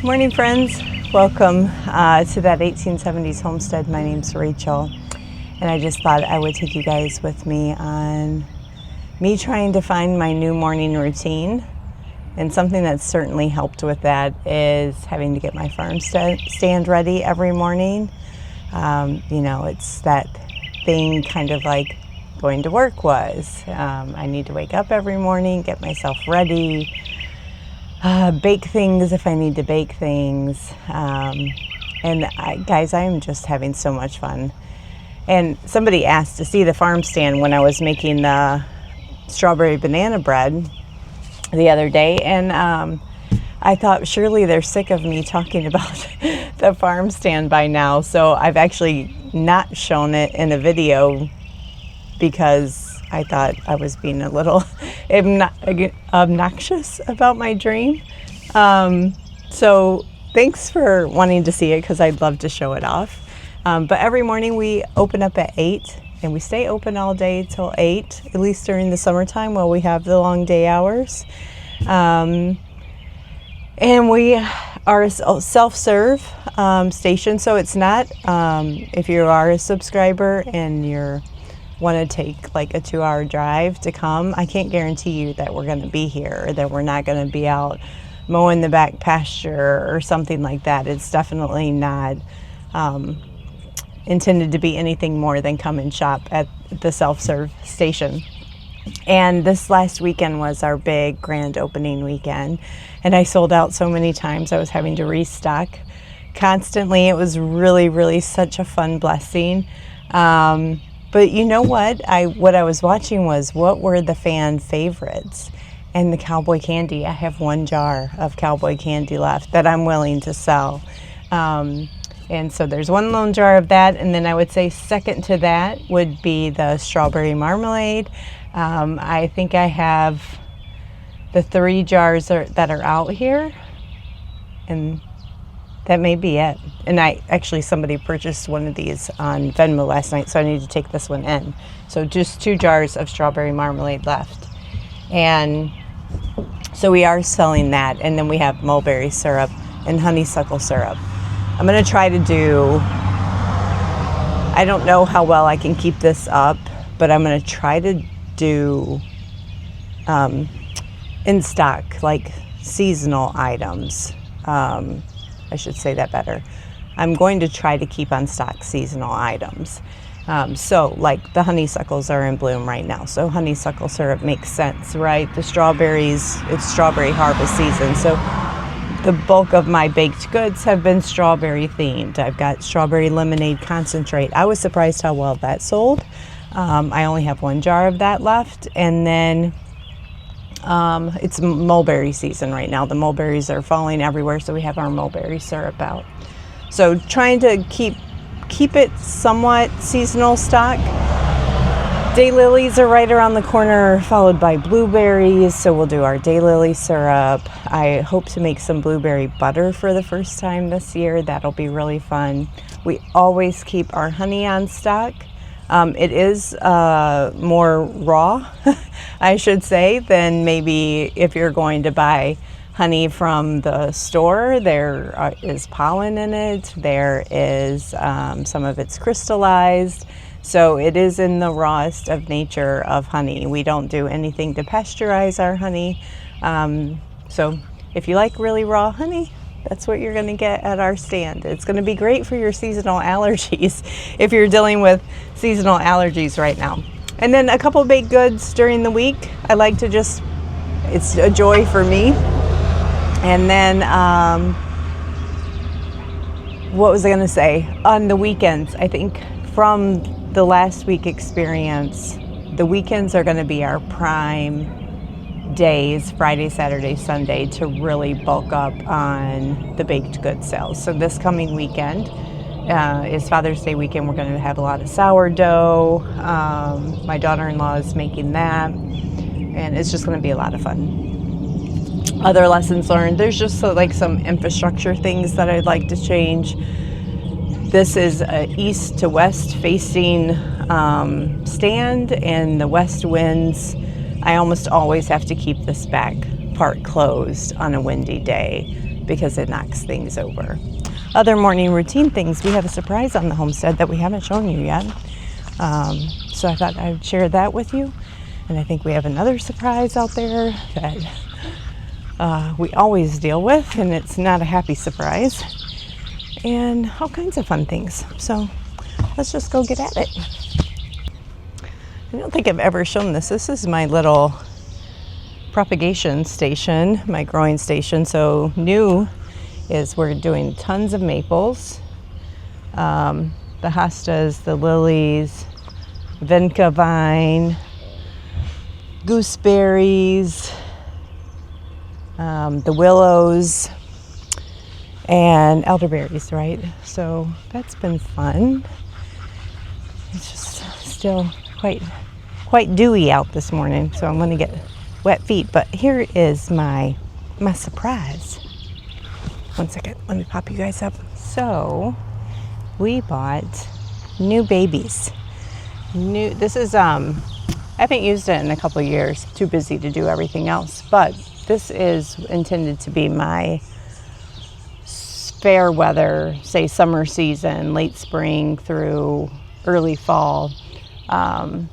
Morning, friends. Welcome to that 1870s homestead. My name's Rachel, and I just thought I would take you guys with me on me trying to find my new morning routine. And something that's certainly helped with that is having to get my farm stand ready every morning. It's that thing kind of like going to work was. I need to wake up every morning, get myself ready, bake things if I need to bake things. Guys, I am just having so much fun. And somebody asked to see the farm stand when I was making the strawberry banana bread the other day. And I thought surely they're sick of me talking about the farm stand by now. So I've actually not shown it in a video because I thought I was being a little obnoxious about my dream. So thanks for wanting to see it because I'd love to show it off. But every morning we open up at 8 and we stay open all day till 8, at least during the summertime while we have the long day hours. And we are a self-serve station, so it's not, if you are a subscriber and you're want to take like a 2-hour drive to come, I can't guarantee you that we're going to be here or that we're not going to be out mowing the back pasture or something like that. It's definitely not intended to be anything more than come and shop at the self-serve station. And this last weekend was our big grand opening weekend, and I sold out so many times I was having to restock constantly. It was really such a fun blessing. But you know what? What I was watching was what were the fan favorites, and the Cowboy candy. I have 1 jar of Cowboy candy left that I'm willing to sell. And so there's 1 lone jar of that, and then I would say second to that would be the strawberry marmalade. I think I have the 3 jars that are out here, and that may be it. And somebody purchased one of these on Venmo last night, so I need to take this one in. So just 2 jars of strawberry marmalade left. And so we are selling that, and then we have mulberry syrup and honeysuckle syrup. I'm gonna try to do, I don't know how well I can keep this up, but I'm gonna try to do in stock, like seasonal items. I should say that better. I'm going to try to keep on stock seasonal items. So like the honeysuckles are in bloom right now. So honeysuckle syrup makes sense, right? The strawberries, it's strawberry harvest season. So the bulk of my baked goods have been strawberry themed. I've got strawberry lemonade concentrate. I was surprised how well that sold. I only have 1 jar of that left. And then it's mulberry season right now. The mulberries are falling everywhere, so we have our mulberry syrup out. So trying to keep it somewhat seasonal stock. Daylilies are right around the corner, followed by blueberries, so we'll do our daylily syrup. I hope to make some blueberry butter for the first time this year. That'll be really fun. We always keep our honey on stock. It is more raw, I should say, than maybe if you're going to buy honey from the store. There is pollen in it. There is some of it's crystallized. So it is in the rawest of nature of honey. We don't do anything to pasteurize our honey. So if you like really raw honey, that's what you're going to get at our stand. It's going to be great for your seasonal allergies if you're dealing with seasonal allergies right now. And then a couple baked goods during the week. I like to it's a joy for me. And then, what was I going to say? On the weekends, I think from the last week experience, the weekends are going to be our prime days, Friday, Saturday, Sunday, to really bulk up on the baked goods sales. So this coming weekend is Father's Day weekend. We're going to have a lot of sourdough. My daughter-in-law is making that, and it's just going to be a lot of fun. Other lessons learned, there's just like some infrastructure things that I'd like to change. This is a east to west facing stand, and the west winds, I almost always have to keep this back part closed on a windy day. because it knocks things over. Other morning routine things, we have a surprise on the homestead that we haven't shown you yet. So I thought I'd share that with you. And I think we have another surprise out there that we always deal with, and it's not a happy surprise. And all kinds of fun things. So let's just go get at it. I don't think I've ever shown this. This is my little propagation station, my growing station. So new is we're doing tons of maples, the hostas, the lilies, vinca vine, gooseberries, the willows, and elderberries, right? So that's been fun. It's just still quite dewy out this morning, so I'm gonna get wet feet. But here is my surprise. One second, let me pop you guys up. So we bought new babies. This is I haven't used it in a couple of years, too busy to do everything else, but this is intended to be my fair weather, say summer season, late spring through early fall,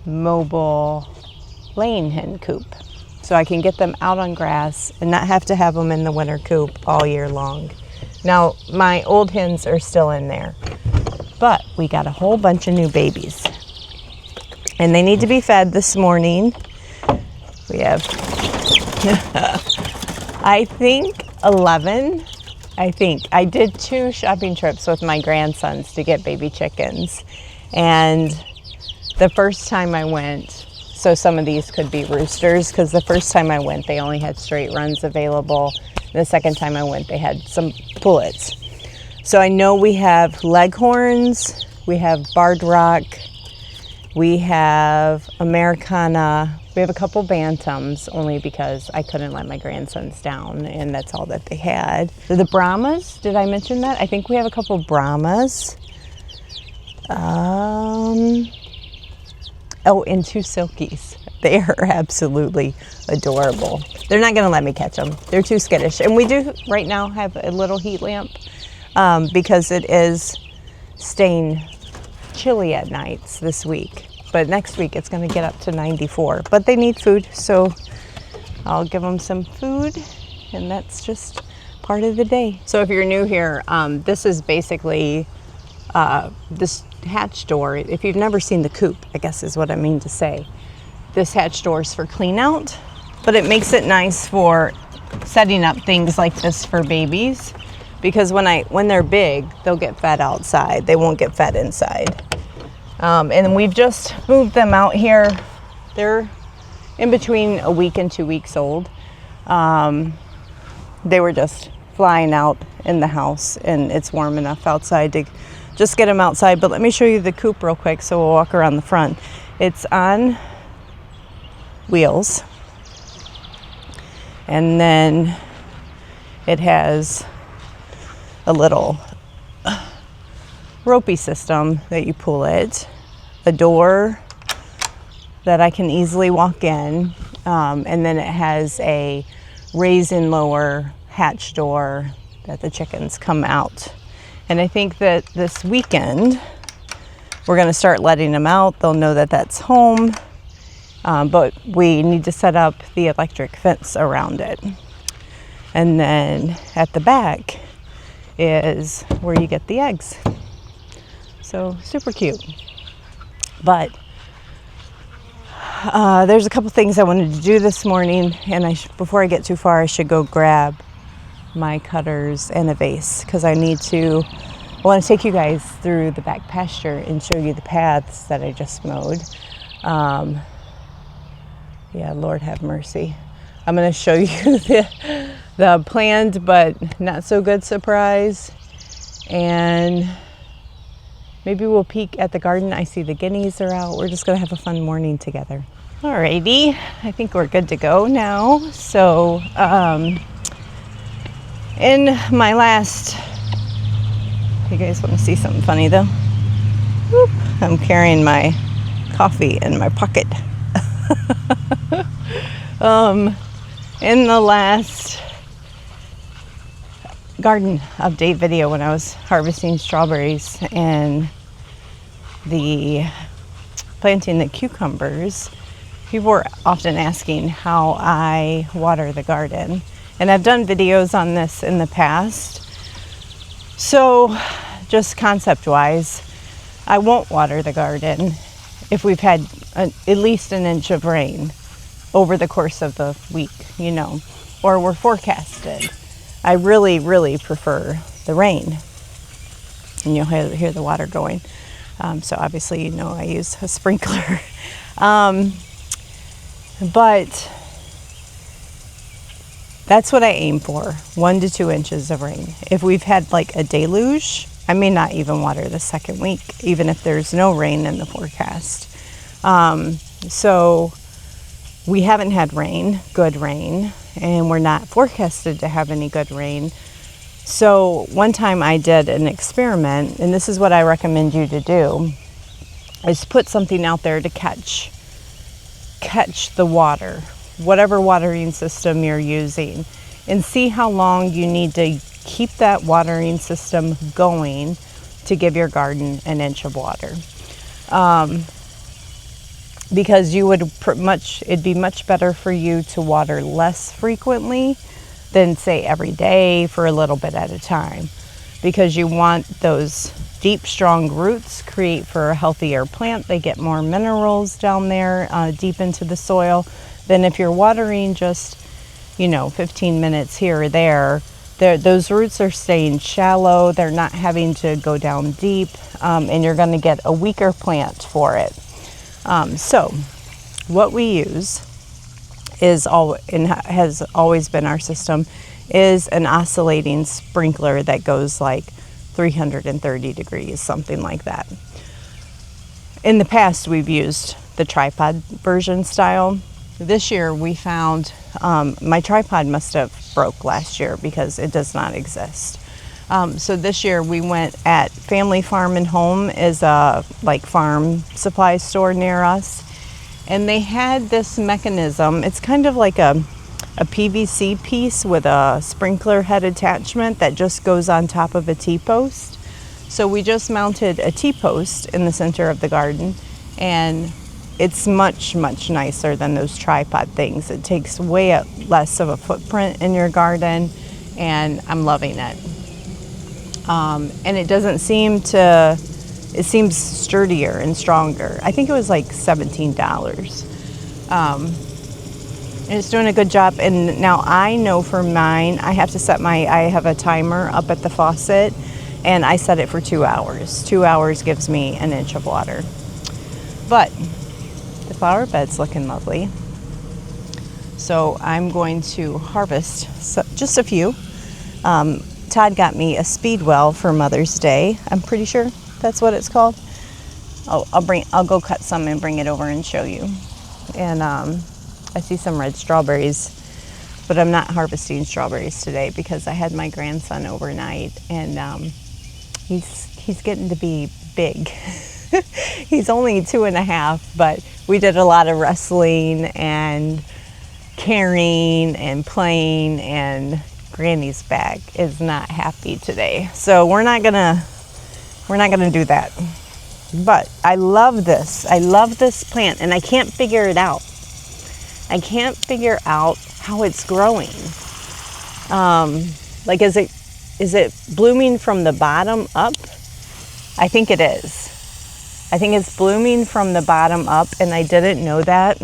mobile laying hen coop. So I can get them out on grass and not have to have them in the winter coop all year long. Now, my old hens are still in there, but we got a whole bunch of new babies. And they need to be fed this morning. We have, I think 11. I did 2 shopping trips with my grandsons to get baby chickens. And the first time I went, so some of these could be roosters, because the first time I went, they only had straight runs available. The second time I went, they had some pullets. So I know we have Leghorns, we have Barred Rock, we have Americana, we have a couple Bantams, only because I couldn't let my grandsons down, and that's all that they had. The Brahmas, did I mention that? I think we have a couple Brahmas. Oh, and 2 Silkies. They are absolutely adorable. They're not gonna let me catch them. They're too skittish. And we do right now have a little heat lamp because it is staying chilly at nights this week. But next week it's gonna get up to 94. But they need food, so I'll give them some food, and that's just part of the day. So if you're new here, this is basically this hatch door. If you've never seen the coop, I guess is what I mean to say. This hatch door is for clean out, but it makes it nice for setting up things like this for babies, because when they're big, they'll get fed outside. They won't get fed inside. And we've just moved them out here. They're in between a week and 2 weeks old. They were just flying out in the house, and it's warm enough outside to just get them outside. But let me show you the coop real quick, so we'll walk around the front. It's on wheels, and then it has a little ropey system that you pull it, a door that I can easily walk in, and then it has a raise and lower hatch door that the chickens come out. And I think that this weekend we're going to start letting them out. They'll know that that's home, but we need to set up the electric fence around it. And then at the back is where you get the eggs. So super cute. But there's a couple things I wanted to do this morning, and before I get too far, I should go grab my cutters and a vase, because I want to take you guys through the back pasture and show you the paths that I just mowed. Yeah, Lord have mercy. I'm going to show you the planned but not so good surprise, and maybe we'll peek at the garden. I see the guineas are out. We're just going to have a fun morning together. Alrighty, I think we're good to go now. So in my last, you guys want to see something funny though? Whoop, I'm carrying my coffee in my pocket. In the last garden update video when I was harvesting strawberries and planting the cucumbers. People were often asking how I water the garden. And I've done videos on this in the past. So just concept-wise, I won't water the garden if we've had at least an inch of rain over the course of the week, or we're forecasted. I really, really prefer the rain. And you'll hear the water going. So obviously, I use a sprinkler. But that's what I aim for, 1 to 2 inches of rain. If we've had like a deluge, I may not even water the second week, even if there's no rain in the forecast. So we haven't had good rain, and we're not forecasted to have any good rain. So one time I did an experiment, and this is what I recommend you to do, is put something out there to catch the water, whatever watering system you're using, and see how long you need to keep that watering system going to give your garden an inch of water. Because it'd be much better for you to water less frequently than say every day for a little bit at a time, because you want those deep, strong roots create for a healthier plant. They get more minerals down there deep into the soil than if you're watering just 15 minutes here or there. Those roots are staying shallow. They're not having to go down deep, and you're going to get a weaker plant for it. So what we use has always been our system, is an oscillating sprinkler that goes like 330 degrees, something like that. In the past, we've used the tripod version style. This year we found, my tripod must have broke last year because it does not exist. So this year we went at Family Farm and Home, is a farm supply store near us. And they had this mechanism. It's kind of like a PVC piece with a sprinkler head attachment that just goes on top of a T-post. So we just mounted a T-post in the center of the garden, and it's much, much nicer than those tripod things. It takes way less of a footprint in your garden, and I'm loving it. And it doesn't seem to, it seems sturdier and stronger. I think it was like $17. And it's doing a good job. And now I know for mine, I have to I have a timer up at the faucet, and I set it for 2 hours. 2 hours gives me an inch of water. But the flower bed's looking lovely. So I'm going to harvest just a few. Todd got me a speedwell for Mother's Day. I'm pretty sure that's what it's called. I'll go cut some and bring it over and show you. And I see some red strawberries, but I'm not harvesting strawberries today because I had my grandson overnight, and he's getting to be big. He's only 2.5, but we did a lot of wrestling and carrying and playing, and Granny's back is not happy today. So we're not gonna do that. But I love this. I love this plant, and I can't figure it out. I can't figure out how it's growing. Is it blooming from the bottom up? I think it is. I think it's blooming from the bottom up, and I didn't know that.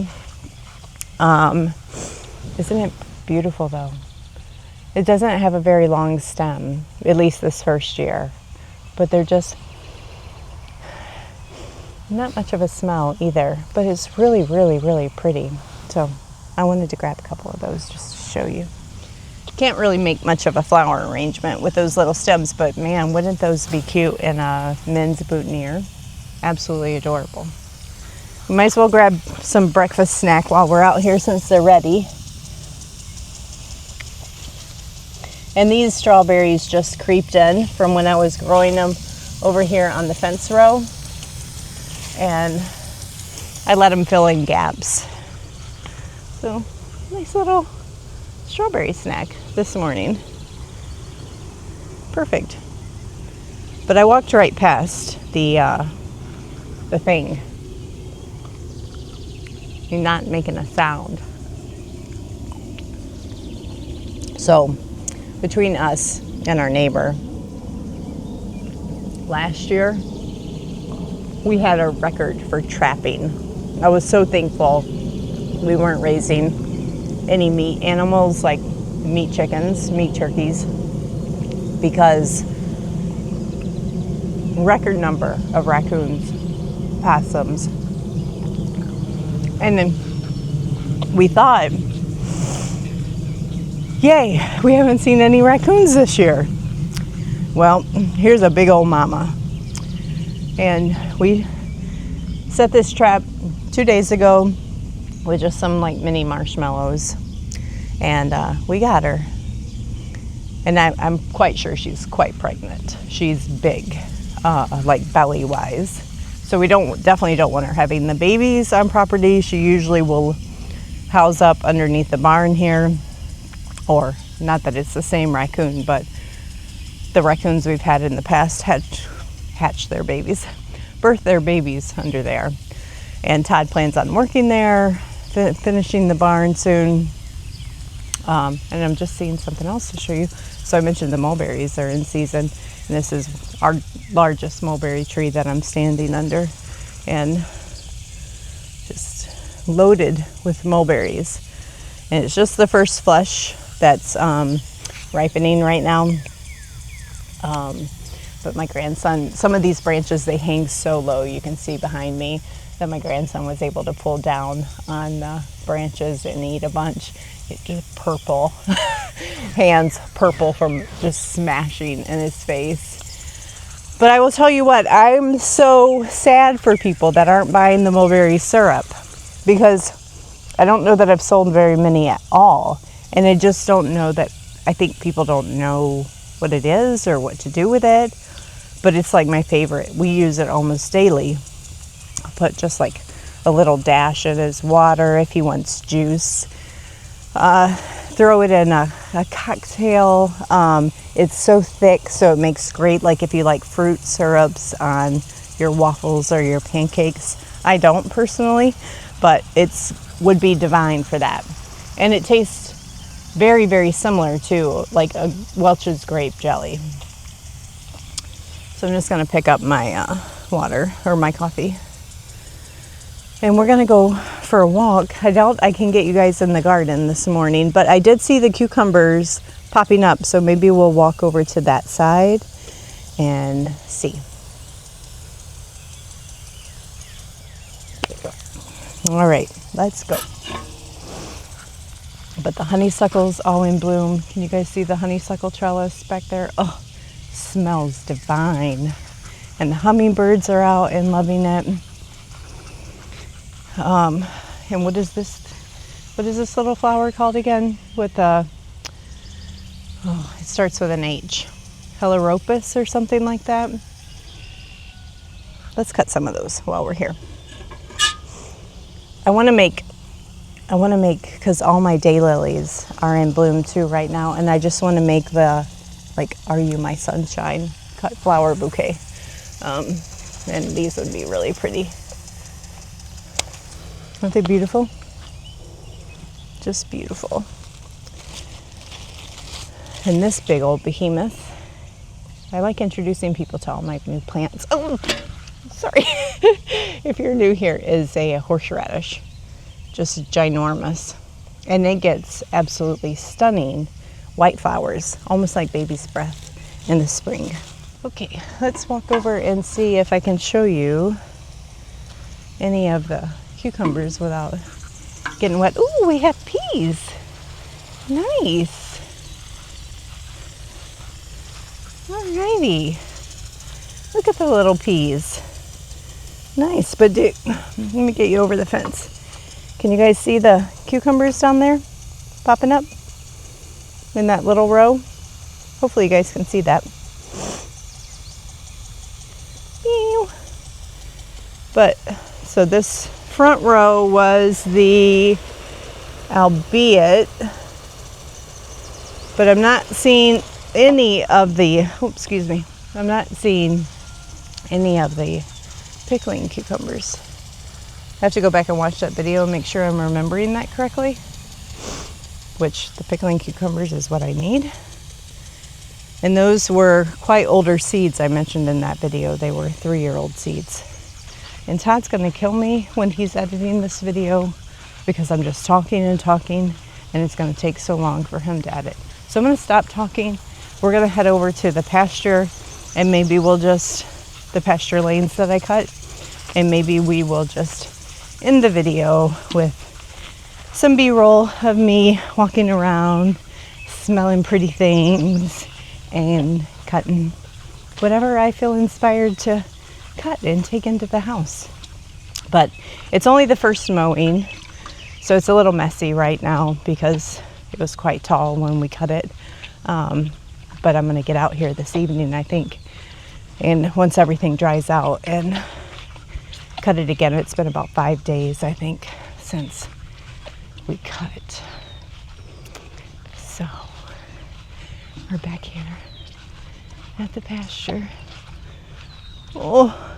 Isn't it beautiful though? It doesn't have a very long stem, at least this first year, but they're just not much of a smell either, but it's really, really, really pretty. So I wanted to grab a couple of those just to show you. Can't really make much of a flower arrangement with those little stems, but man, wouldn't those be cute in a men's boutonniere? Absolutely adorable. We might as well grab some breakfast snack while we're out here since they're ready. And these strawberries just creeped in from when I was growing them over here on the fence row. And I let them fill in gaps. So, nice little strawberry snack this morning. perfect. But I walked right past the thing. You're not making a sound. So between us and our neighbor, last year we had a record for trapping. I was so thankful we weren't raising any meat animals like meat chickens, meat turkeys, because record number of raccoons, possums. And then we thought, yay, we haven't seen any raccoons this year. Well, here's a big old mama. And we set this trap 2 days ago with just some like mini marshmallows. And we got her. And I'm quite sure she's quite pregnant. She's big, like belly-wise. So we definitely don't want her having the babies on property. She usually will house up underneath the barn here. Or, not that it's the same raccoon, but the raccoons we've had in the past hatch their babies, birth their babies under there. And Todd plans on working there, finishing the barn soon. And I'm just seeing something else to show you. So I mentioned the mulberries are in season. And this is our largest mulberry tree that I'm standing under. And just loaded with mulberries. And it's just the first flush that's ripening right now. But my grandson, some of these branches, they hang so low, you can see behind me, that my grandson was able to pull down on the branches and eat a bunch. It get purple, hands purple from just smashing in his face. But I will tell you what, I'm so sad for people that aren't buying the mulberry syrup, because I don't know that I've sold very many at all. And I just don't know that, I think people don't know what it is or what to do with it. But it's like my favorite. We use it almost daily. I'll put just like a little dash in his water if he wants juice. Throw it in a cocktail. It's so thick, so it makes great, like if you like fruit syrups on your waffles or your pancakes. I don't personally, but would be divine for that. And it tastes very, very similar to like a Welch's grape jelly. So I'm just going to pick up my water or my coffee. And we're going to go for a walk. I doubt I can get you guys in the garden this morning, but I did see the cucumbers popping up, so maybe we'll walk over to that side and see. All right, let's go. But the honeysuckle's all in bloom. Can you guys see the honeysuckle trellis back there? Oh, smells divine. And the hummingbirds are out and loving it. And what is this little flower called again? With it starts with an H. Helleropus or something like that. Let's cut some of those while we're here. I want to make, because all my daylilies are in bloom too right now, and I just want to make the, like, Are You My Sunshine cut flower bouquet. And these would be really pretty. Aren't they beautiful? Just beautiful. And this big old behemoth, I like introducing people to all my new plants. Oh, sorry. If you're new here, is a horseradish. Just ginormous. And it gets absolutely stunning white flowers, almost like baby's breath in the spring. Okay, let's walk over and see if I can show you any of the cucumbers without getting wet. Ooh, we have peas. Nice. Alrighty. Look at the little peas. Nice, but let me get you over the fence. Can you guys see the cucumbers down there popping up in that little row? Hopefully you guys can see that. But, so this front row was the albeit, but I'm not seeing, any of the, excuse me, I'm not seeing any of the pickling cucumbers. I have to go back and watch that video and make sure I'm remembering that correctly, which the pickling cucumbers is what I need. And those were quite older seeds I mentioned in that video. They were 3-year-old seeds. And Todd's gonna kill me when he's editing this video because I'm just talking and talking, and it's gonna take so long for him to edit. So I'm gonna stop talking. We're gonna head over to the pasture, and maybe we'll just, the pasture lanes that I cut, and maybe we will just end the video with some B-roll of me walking around, smelling pretty things, and cutting whatever I feel inspired to cut and take into the house. But it's only the first mowing, so it's a little messy right now because it was quite tall when we cut it. But I'm gonna get out here this evening, I think, and once everything dries out, and cut it again. It's been about 5 days, I think, since we cut. So we're back here at the pasture. Oh,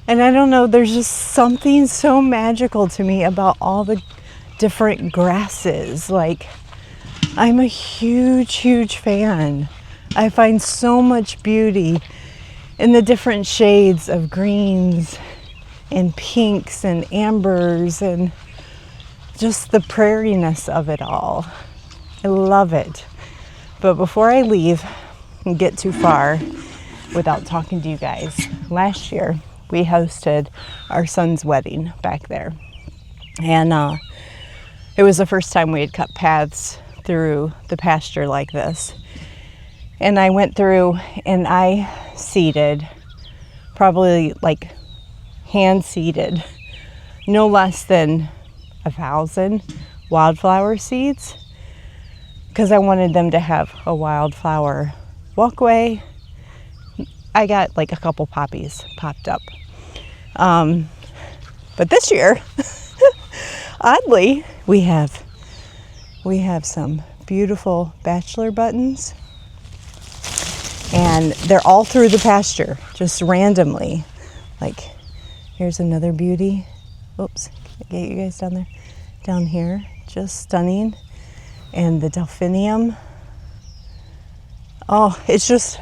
and I don't know, there's just something so magical to me about all the different grasses. Like, I'm a huge fan. I find so much beauty in the different shades of greens and pinks and ambers and just the prairie-ness of it all. I love it. But before I leave and get too far without talking to you guys, last year we hosted our son's wedding back there. And it was the first time we had cut paths through the pasture like this. And I went through and I seeded, probably like hand seeded, no less than 1,000 wildflower seeds, because I wanted them to have a wildflower walkway. I got like a couple poppies popped up. But this year, oddly, we have some beautiful bachelor buttons, and they're all through the pasture, just randomly. Like, here's another beauty. Oops, get you guys down there. Down here, just stunning. And the delphinium. Oh, it's just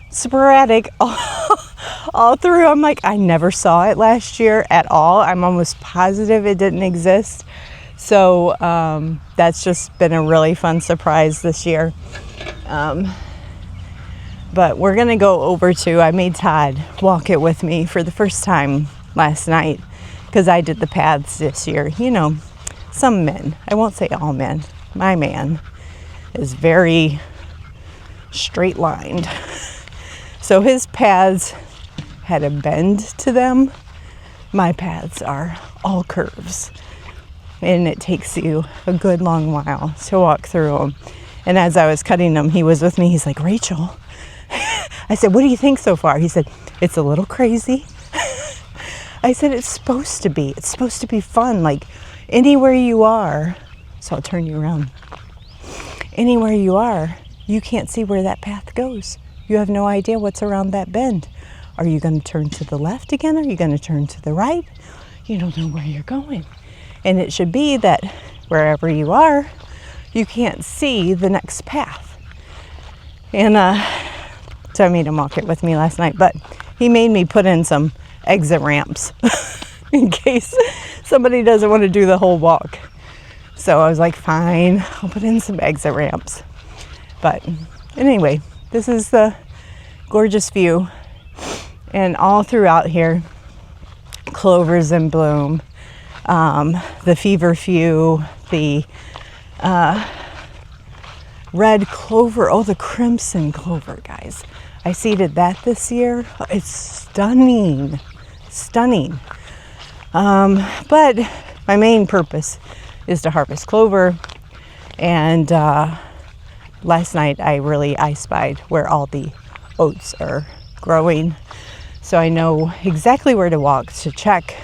sporadic all through. I'm like, I never saw it last year at all. I'm almost positive it didn't exist. So that's just been a really fun surprise this year. But we're gonna go over to, I made Todd walk it with me for the first time last night, because I did the paths this year. You know, some men, I won't say all men, my man is very straight lined. So his paths had a bend to them. My paths are all curves. And it takes you a good long while to walk through them. And as I was cutting them, he was with me. He's like, Rachel, I said, what do you think so far? He said, it's a little crazy. I said, it's supposed to be. It's supposed to be fun. Like, anywhere you are, so I'll turn you around. Anywhere you are, you can't see where that path goes. You have no idea what's around that bend. Are you going to turn to the left again? Are you going to turn to the right? You don't know where you're going. And it should be that wherever you are, you can't see the next path. And so I made him walk it with me last night, but he made me put in some exit ramps in case somebody doesn't want to do the whole walk. So I was like, fine, I'll put in some exit ramps. But anyway, this is the gorgeous view. And all throughout here, clover's in bloom. The feverfew, the red clover, oh, the crimson clover, guys. I seeded that this year. It's stunning, stunning. But my main purpose is to harvest clover. And last night I spied where all the oats are growing. So I know exactly where to walk to check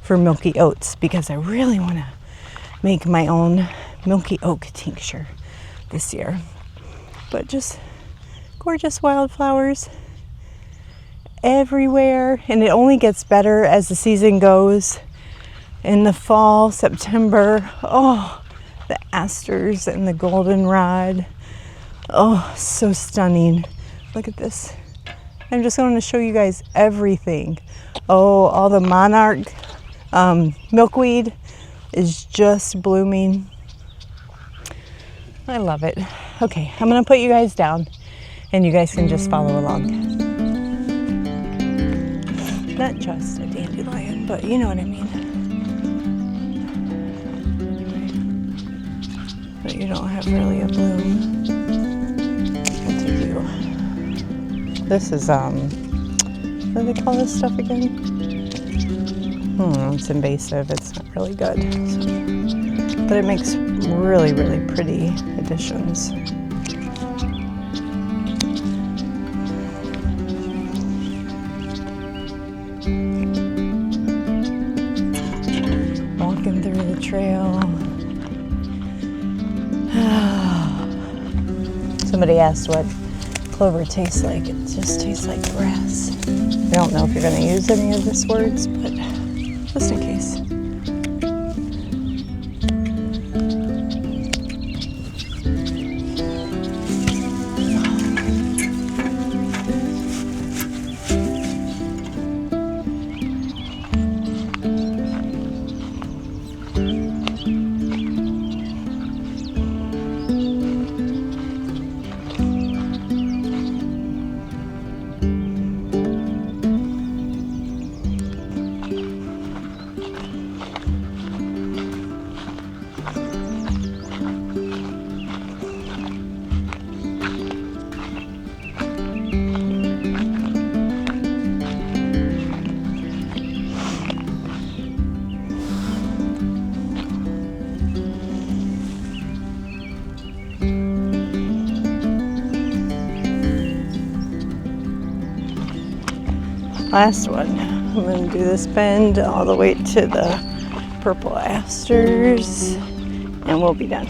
for milky oats, because I really want to make my own milky oat tincture this year. but just gorgeous wildflowers everywhere, and it only gets better as the season goes. In the fall, September, oh, the asters and the goldenrod, oh, so stunning. Look at this. I'm just going to show you guys everything. Oh, all the monarch milkweed is just blooming. I love it. Okay, I'm going to put you guys down and you guys can just follow along. Not just a dandelion, but you know what I mean. But you don't have really a bloom. What do you do? This is, what do they call this stuff again? It's invasive. It's not really good. So, but it makes really, really pretty additions. Walking through the trail. Somebody asked what clover tastes like. It just tastes like grass. I don't know if you're going to use any of these words, but just in case. Last one. I'm going to do this bend all the way to the purple asters and we'll be done.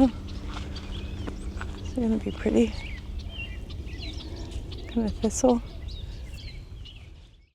Oh, it's going to be pretty. Kind of thistle.